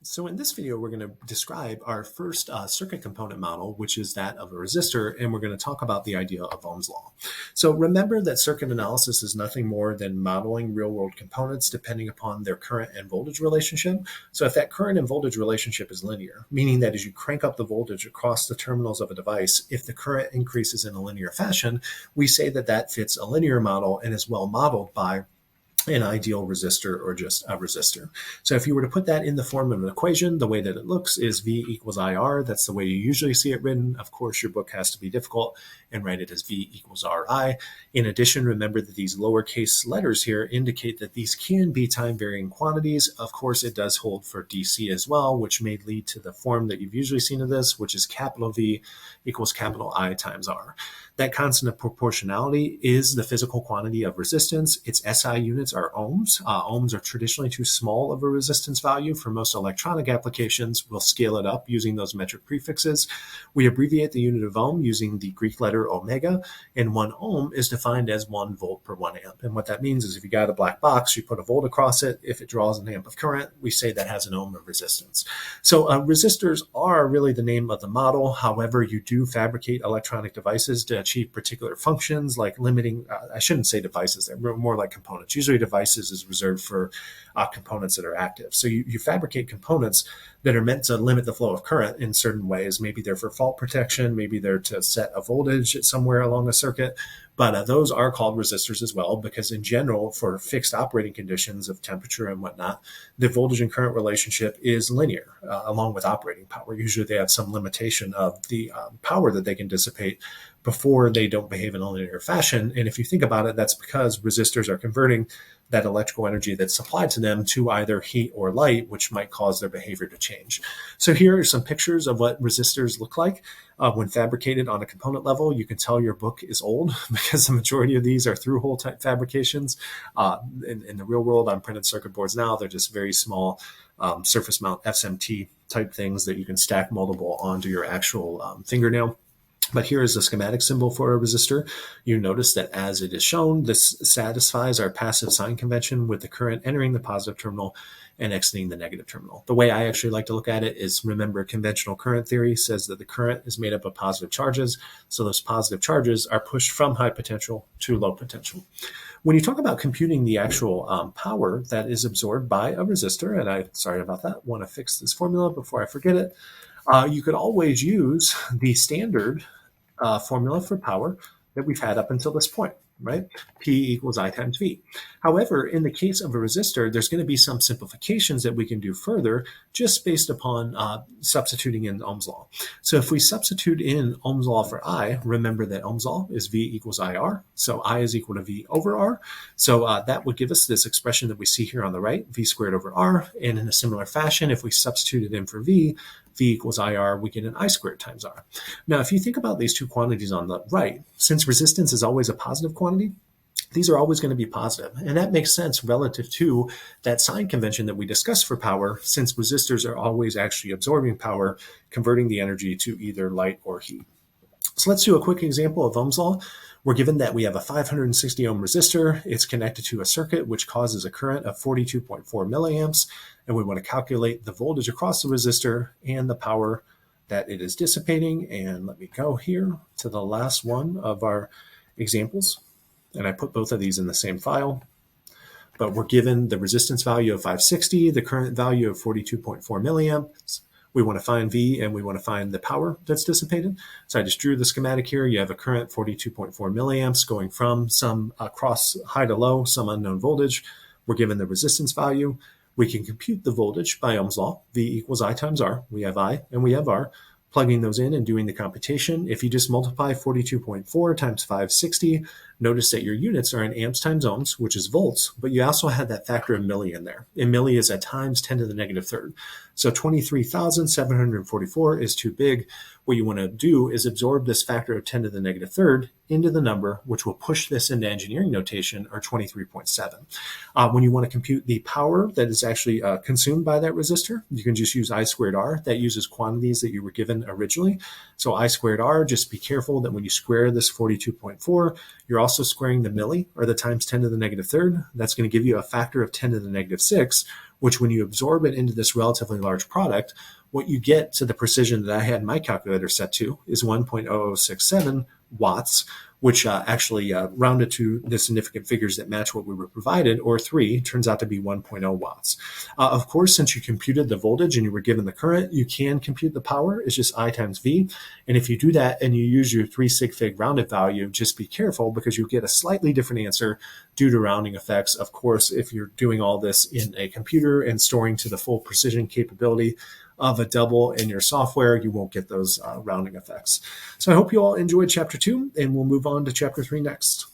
So in this video, we're going to describe our first circuit component model, which is that of a resistor, and we're going to talk about the idea of Ohm's law. So remember that circuit analysis is nothing more than modeling real-world components depending upon their current and voltage relationship. So if that current and voltage relationship is linear, meaning that as you crank up the voltage across the terminals of a device, if the current increases in a linear fashion, we say that that fits a linear model and is well modeled by an ideal resistor or just a resistor. So if you were to put that in the form of an equation, the way that it looks is V equals IR. That's the way you usually see it written. Of course, your book has to be difficult and write it as V equals RI. In addition, remember that these lowercase letters here indicate that these can be time varying quantities. Of course, it does hold for DC as well, which may lead to the form that you've usually seen of this, which is capital V equals capital I times R. That constant of proportionality is the physical quantity of resistance. Its SI units are ohms. Ohms are traditionally too small of a resistance value for most electronic applications. We'll scale it up using those metric prefixes. We abbreviate the unit of ohm using the Greek letter omega, and 1 ohm is defined as 1 volt per 1 amp. And what that means is if you got a black box, you put a volt across it. If it draws an amp of current, we say that has an ohm of resistance. So resistors are really the name of the model. However, you do fabricate electronic devices to achieve particular functions like limiting, I shouldn't say devices, they're more like components. Usually devices is reserved for components that are active. So you fabricate components that are meant to limit the flow of current in certain ways. Maybe they're for fault protection, maybe they're to set a voltage somewhere along a circuit, but those are called resistors as well, because in general, for fixed operating conditions of temperature and whatnot, the voltage and current relationship is linear along with operating power. Usually they have some limitation of the power that they can dissipate before they don't behave in a linear fashion. And if you think about it, that's because resistors are converting that electrical energy that's supplied to them to either heat or light, which might cause their behavior to change. So here are some pictures of what resistors look like when fabricated on a component level. You can tell your book is old because the majority of these are through-hole type fabrications. In the real world, on printed circuit boards now, they're just very small surface mount SMT type things that you can stack multiple onto your actual fingernail. But here is the schematic symbol for a resistor. You notice that as it is shown, this satisfies our passive sign convention with the current entering the positive terminal and exiting the negative terminal. The way I actually like to look at it is, remember, conventional current theory says that the current is made up of positive charges. So those positive charges are pushed from high potential to low potential. When you talk about computing the actual power that is absorbed by a resistor, and sorry about that, want to fix this formula before I forget it, you could always use the standard formula for power that we've had up until this point, right? P equals I times V. However, in the case of a resistor, there's going to be some simplifications that we can do further just based upon substituting in Ohm's law. So if we substitute in Ohm's law for I, remember that Ohm's law is V equals IR. So I is equal to V over R. So that would give us this expression that we see here on the right, V squared over R. And in a similar fashion, if we substitute it in for V equals IR, we get an I squared times R. Now, if you think about these two quantities on the right, since resistance is always a positive quantity, these are always going to be positive. And that makes sense relative to that sign convention that we discussed for power, since resistors are always actually absorbing power, converting the energy to either light or heat. So let's do a quick example of Ohm's law. We're given that we have a 560 ohm resistor. It's connected to a circuit which causes a current of 42.4 milliamps. And we want to calculate the voltage across the resistor and the power that it is dissipating. And let me go here to the last one of our examples. And I put both of these in the same file. But we're given the resistance value of 560, the current value of 42.4 milliamps. We want to find V and we want to find the power that's dissipated. So I just drew the schematic here. You have a current 42.4 milliamps going from some across high to low, some unknown voltage. We're given the resistance value. We can compute the voltage by Ohm's law. V equals I times R. We have I and we have R. Plugging those in and doing the computation, if you just multiply 42.4 times 560, notice that your units are in amps times ohms, which is volts, but you also had that factor of milli in there. And milli is at times 10 to the negative third. So 23,744 is too big. What you want to do is absorb this factor of 10 to the negative third into the number, which will push this into engineering notation, or 23.7. When you want to compute the power that is actually consumed by that resistor, you can just use I squared R. That uses quantities that you were given originally. So I squared R, just be careful that when you square this 42.4, you're also squaring the milli, or the times 10 to the negative third. That's going to give you a factor of 10 to the negative 6, which when you absorb it into this relatively large product, what you get to the precision that I had my calculator set to is 1.0067 watts, which actually rounded to the significant figures that match what we were provided, or 3, turns out to be 1.0 watts. Of course, since you computed the voltage and you were given the current, you can compute the power. It's just I times V. And if you do that and you use your 3 sig fig rounded value, just be careful because you get a slightly different answer due to rounding effects. Of course, if you're doing all this in a computer and storing to the full precision capability of a double in your software, you won't get those rounding effects. So I hope you all enjoyed chapter 2, and we'll move on to chapter 3 next.